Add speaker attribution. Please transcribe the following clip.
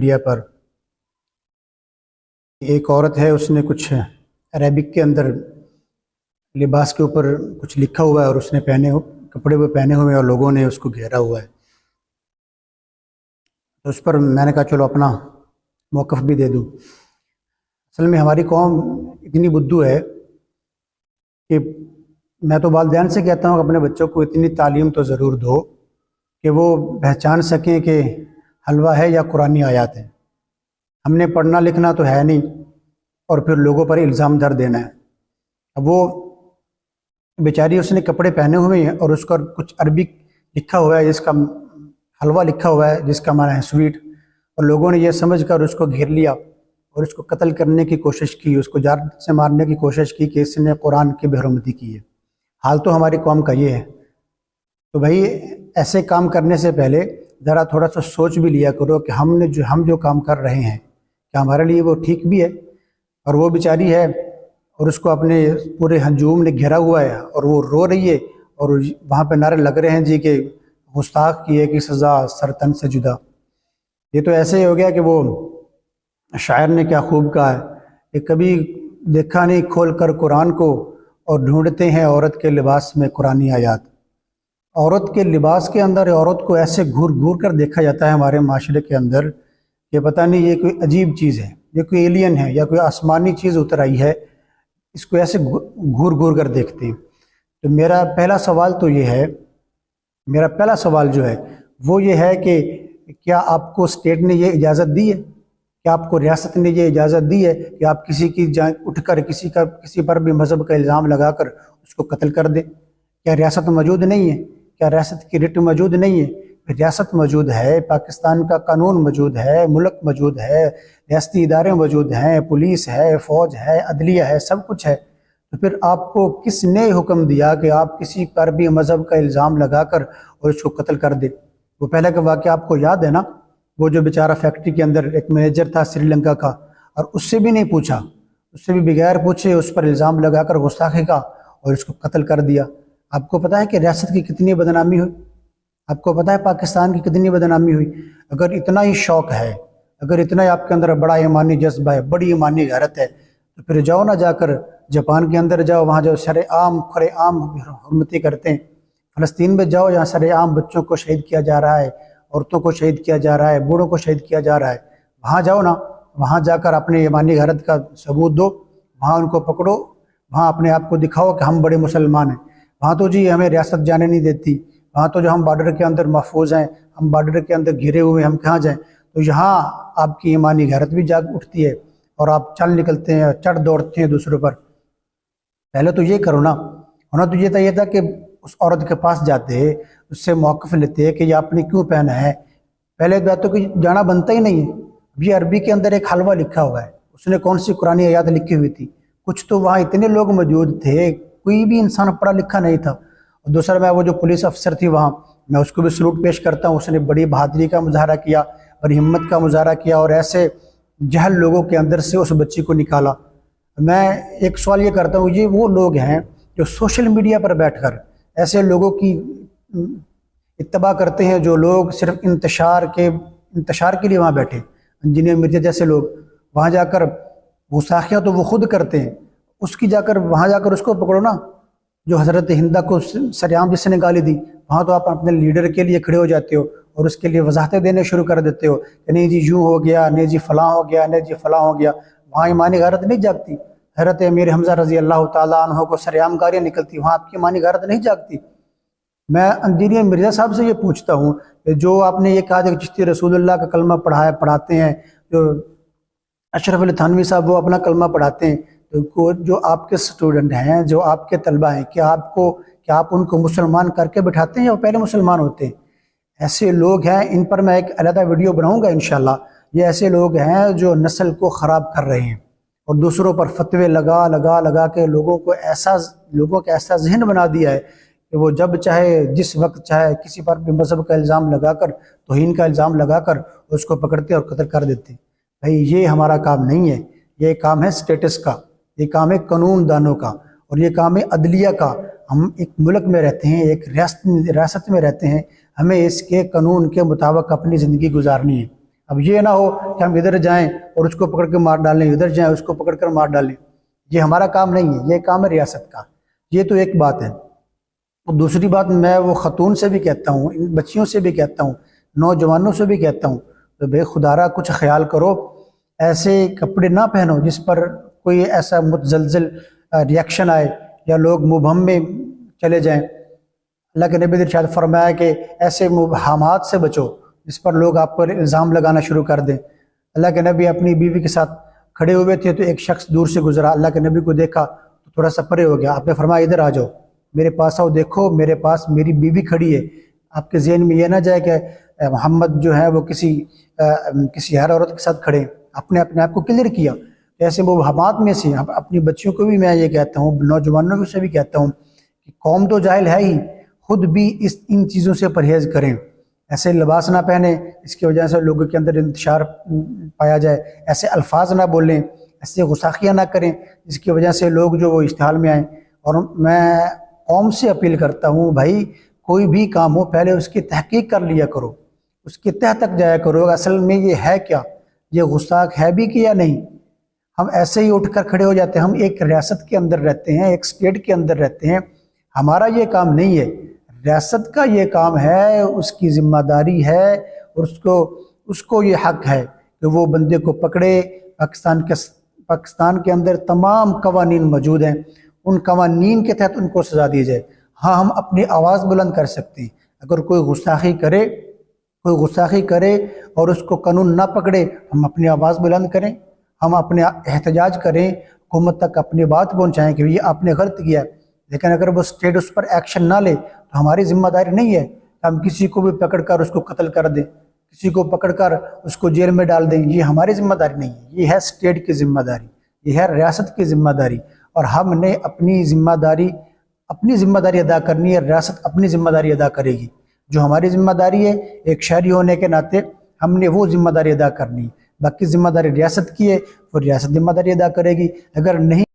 Speaker 1: Media پر ایک عورت ہے، اس نے کچھ عربک کے اندر لباس کے اوپر کچھ لکھا ہوا ہے اور اس نے کپڑے وہ پہنے ہوئے اور لوگوں نے اس کو گھیرا ہوا ہے. تو اس پر میں نے کہا چلو اپنا موقف بھی دے دوں. اصل میں ہماری قوم اتنی بدھو ہے کہ میں تو والدین سے کہتا ہوں کہ اپنے بچوں کو اتنی تعلیم تو ضرور دو کہ وہ پہچان سکیں کہ حلوہ ہے یا قرآنی آیات ہے. ہم نے پڑھنا لکھنا تو ہے نہیں اور پھر لوگوں پر الزام در دینا ہے. اب وہ بیچاری اس نے کپڑے پہنے ہوئے ہیں اور اس کا کچھ عربی لکھا ہوا ہے جس کا حلوہ لکھا ہوا ہے جس کا معنی ہے سویٹ، اور لوگوں نے یہ سمجھ کر اس کو گھیر لیا اور اس کو قتل کرنے کی کوشش کی، اس کو جان سے مارنے کی کوشش کی کہ اس نے قرآن کی بے حرمتی کی ہے. حال تو ہماری قوم کا یہ ہے. تو بھائی ایسے کام کرنے سے پہلے ذرا تھوڑا سا سوچ بھی لیا کرو کہ ہم جو کام کر رہے ہیں کیا ہمارے لیے وہ ٹھیک بھی ہے. اور وہ بیچاری ہے اور اس کو اپنے پورے ہجوم نے گھیرا ہوا ہے اور وہ رو رہی ہے اور وہاں پہ نعرے لگ رہے ہیں جی کہ گستاخ کی ہے کہ سزا سر تن سے جدا. یہ تو ایسے ہی ہو گیا کہ وہ شاعر نے کیا خوب کہا ہے کہ کبھی دیکھا نہیں کھول کر قرآن کو اور ڈھونڈتے ہیں عورت کے لباس میں قرآنی آیات. عورت کے لباس کے اندر عورت کو ایسے گھور گھور کر دیکھا جاتا ہے ہمارے معاشرے کے اندر کہ پتہ نہیں یہ کوئی عجیب چیز ہے، یہ کوئی ایلین ہے یا کوئی آسمانی چیز اتر آئی ہے، اس کو ایسے گھور گھور کر دیکھتے ہیں. تو میرا پہلا سوال جو ہے وہ یہ ہے کہ کیا آپ کو اسٹیٹ نے یہ اجازت دی ہے، کیا آپ کو ریاست نے یہ اجازت دی ہے کہ آپ کسی کی اٹھ کر کسی پر بھی مذہب کا الزام لگا کر اس کو قتل کر دیں؟ کیا ریاست موجود نہیں ہے؟ کیا ریاست کی رٹ موجود نہیں ہے؟ ریاست موجود ہے، پاکستان کا قانون موجود ہے، ملک موجود ہے، ریاستی ادارے موجود ہیں، پولیس ہے، فوج ہے، عدلیہ ہے، سب کچھ ہے. تو پھر آپ کو کس نے حکم دیا کہ آپ کسی پر بھی مذہب کا الزام لگا کر اور اس کو قتل کر دیں؟ وہ پہلے کا واقعہ آپ کو یاد ہے نا، وہ جو بیچارہ فیکٹری کے اندر ایک مینیجر تھا سری لنکا کا، اور اس سے بھی نہیں پوچھا، اس سے بھی بغیر پوچھے اس پر الزام لگا کر گستاخی کا اور اس کو قتل کر دیا. آپ کو پتہ ہے کہ ریاست کی کتنی بدنامی ہوئی؟ آپ کو پتہ ہے پاکستان کی کتنی بدنامی ہوئی؟ اگر اتنا ہی شوق ہے، اگر اتنا ہی آپ کے اندر بڑا ایمانی جذبہ ہے، بڑی ایمانی غیرت ہے، تو پھر جاؤ نہ، جا کر جاپان کے اندر جاؤ، وہاں جو سر عام کھلے عام حرمتی کرتے ہیں. فلسطین میں جاؤ، یہاں سر عام بچوں کو شہید کیا جا رہا ہے، عورتوں کو شہید کیا جا رہا ہے، بوڑھوں کو شہید کیا جا رہا ہے. وہاں جاؤ نا، وہاں جا کر اپنے ایمانی غیرت کا ثبوت دو، وہاں ان کو پکڑو، وہاں اپنے آپ کو دکھاؤ کہ ہم بڑے مسلمان ہیں. وہاں تو جی ہمیں ریاست جانے نہیں دیتی، وہاں تو جو ہم بارڈر کے اندر محفوظ ہیں، ہم بارڈر کے اندر گھرے ہوئے ہم کہاں جائیں؟ تو یہاں آپ کی ایمانی غیرت بھی جاگ اٹھتی ہے اور آپ چل نکلتے ہیں، چڑھ دوڑتے ہیں دوسروں پر. پہلے تو یہ کرو نا، ہونا تو یہ تھا کہ اس عورت کے پاس جاتے، اس سے موقف لیتے کہ یہ آپ نے کیوں پہنا ہے. پہلے بات تو کہ جانا بنتا ہی نہیں ہے. ابھی عربی کے اندر ایک حلوہ لکھا ہوا ہے، اس نے کون سی قرآنی آیات لکھی ہوئی تھی؟ کچھ تو وہاں اتنے لوگ موجود تھے، کوئی بھی انسان پڑھا لکھا نہیں تھا. اور دوسرا میں وہ جو پولیس افسر تھی وہاں، میں اس کو بھی سلوٹ پیش کرتا ہوں، اس نے بڑی بہادری کا مظاہرہ کیا، بڑی ہمت کا مظاہرہ کیا اور ایسے جہل لوگوں کے اندر سے اس بچی کو نکالا. میں ایک سوال یہ کرتا ہوں، یہ وہ لوگ ہیں جو سوشل میڈیا پر بیٹھ کر ایسے لوگوں کی اتباع کرتے ہیں، جو لوگ صرف انتشار کے لیے وہاں بیٹھے، انجینئر مرزا جیسے لوگ وہاں جا کر گستاخیاں تو وہ خود کرتے ہیں، اس کی وہاں جا کر اس کو پکڑو نا، جو حضرت ہندہ کو سریعام جس نے گالی دی. وہاں تو آپ اپنے لیڈر کے لیے کھڑے ہو جاتے ہو اور اس کے لیے وضاحتیں دینے شروع کر دیتے ہو کہ نہیں جی یوں ہو گیا، نہیں جی فلاں ہو گیا، نہیں جی فلاں ہو گیا. وہاں ایمانی غیرت نہیں جاگتی. حضرت امیر حمزہ رضی اللہ تعالیٰ عنہ کو سریعام گالیاں نکلتی، وہاں آپ کی ایمانی غیرت نہیں جاگتی. میں انجینئر مرزا صاحب سے یہ پوچھتا ہوں کہ جو آپ نے یہ کہا کہ چشتی رسول اللہ کا کلمہ پڑھاتے ہیں، جو اشرف علی تھانوی صاحب وہ اپنا کلمہ پڑھاتے ہیں، تو جو آپ کے سٹوڈنٹ ہیں، جو آپ کے طلبہ ہیں، کیا آپ ان کو مسلمان کر کے بٹھاتے ہیں یا وہ پہلے مسلمان ہوتے ہیں؟ ایسے لوگ ہیں، ان پر میں ایک علیحدہ ویڈیو بناؤں گا انشاءاللہ. یہ ایسے لوگ ہیں جو نسل کو خراب کر رہے ہیں اور دوسروں پر فتوے لگا کے لوگوں کا ایسا ذہن بنا دیا ہے کہ وہ جب چاہے جس وقت چاہے کسی پر بھی مذہب کا الزام لگا کر، توہین کا الزام لگا کر اس کو پکڑتے اور قتل کر دیتے. بھائی یہ ہمارا کام نہیں ہے، یہ کام ہے سٹیٹس کا، یہ کام ہے قانون دانوں کا، اور یہ کام ہے عدلیہ کا. ہم ایک ملک میں رہتے ہیں، ایک ریاست میں رہتے ہیں، ہمیں اس کے قانون کے مطابق اپنی زندگی گزارنی ہے. اب یہ نہ ہو کہ ہم ادھر جائیں اور اس کو پکڑ کے مار ڈالیں، ادھر جائیں اس کو پکڑ کر مار ڈالیں، یہ ہمارا کام نہیں ہے، یہ کام ہے ریاست کا۔ یہ تو ایک بات ہے۔ اور دوسری بات میں وہ خاتون سے بھی کہتا ہوں، ان بچیوں سے بھی کہتا ہوں، نوجوانوں سے بھی کہتا ہوں تو بے خدارا کچھ خیال کرو، ایسے کپڑے نہ پہنو جس پر کوئی ایسا متزلزل ریاکشن آئے یا لوگ مبہم میں چلے جائیں۔ اللہ کے نبی نے ارشاد فرمایا کہ ایسے مبہمات سے بچو جس پر لوگ آپ پر الزام لگانا شروع کر دیں۔ اللہ کے نبی اپنی بیوی کے ساتھ کھڑے ہوئے تھے تو ایک شخص دور سے گزرا، اللہ کے نبی کو دیکھا تو تھوڑا سا پرے ہو گیا، آپ نے فرمایا ادھر آ جاؤ، میرے پاس آؤ، دیکھو میرے پاس میری بیوی کھڑی ہے۔ آپ کے ذہن میں یہ نہ جائے کہ محمد جو ہے وہ کسی ہر عورت کے ساتھ کھڑے، اپنے آپ کو کلیئر کیا۔ ایسے مبہمات میں سے اپنی بچیوں کو بھی میں یہ کہتا ہوں، نوجوانوں کو سے بھی کہتا ہوں کہ قوم تو جاہل ہے ہی، خود بھی ان چیزوں سے پرہیز کریں۔ ایسے لباس نہ پہنیں اس کی وجہ سے لوگوں کے اندر انتشار پایا جائے، ایسے الفاظ نہ بولیں، ایسے غساخیاں نہ کریں جس کی وجہ سے لوگ جو وہ اشتعال میں آئیں۔ اور میں قوم سے اپیل کرتا ہوں، بھائی کوئی بھی کام ہو پہلے اس کی تحقیق کر لیا کرو، اس کے تہ تک جایا کرو، اصل میں یہ ہے کیا، یہ غساخ ہے بھی کہ یا نہیں۔ ہم ایسے ہی اٹھ کر کھڑے ہو جاتے ہیں، ہم ایک ریاست کے اندر رہتے ہیں، ایک اسٹیٹ کے اندر رہتے ہیں، ہمارا یہ کام نہیں ہے، ریاست کا یہ کام ہے، اس کی ذمہ داری ہے، اور اس کو یہ حق ہے کہ وہ بندے کو پکڑے۔ پاکستان کے اندر تمام قوانین موجود ہیں، ان قوانین کے تحت ان کو سزا دی جائے۔ ہاں ہم اپنی آواز بلند کر سکتے ہیں، اگر کوئی گستاخی کرے اور اس کو قانون نہ پکڑے، ہم اپنی آواز بلند کریں، ہم اپنے احتجاج کریں، حکومت تک اپنی بات پہنچائیں کہ یہ آپ نے غلط کیا ہے۔ لیکن اگر وہ اسٹیٹ اس پر ایکشن نہ لے تو ہماری ذمہ داری نہیں ہے کہ ہم کسی کو بھی پکڑ کر اس کو قتل کر دیں، کسی کو پکڑ کر اس کو جیل میں ڈال دیں، یہ ہماری ذمہ داری نہیں ہے، یہ ہے اسٹیٹ کی ذمہ داری، یہ ہے ریاست کی ذمہ داری۔ اور ہم نے اپنی ذمہ داری ادا کرنی ہے، ریاست اپنی ذمہ داری ادا کرے گی۔ جو ہماری ذمہ داری ہے ایک شہری ہونے کے ناطے ہم نے وہ ذمہ داری ادا کرنی ہے، باقی ذمہ داری ریاست کی ہے، وہ ریاست ذمہ داری ادا کرے گی۔ اگر نہیں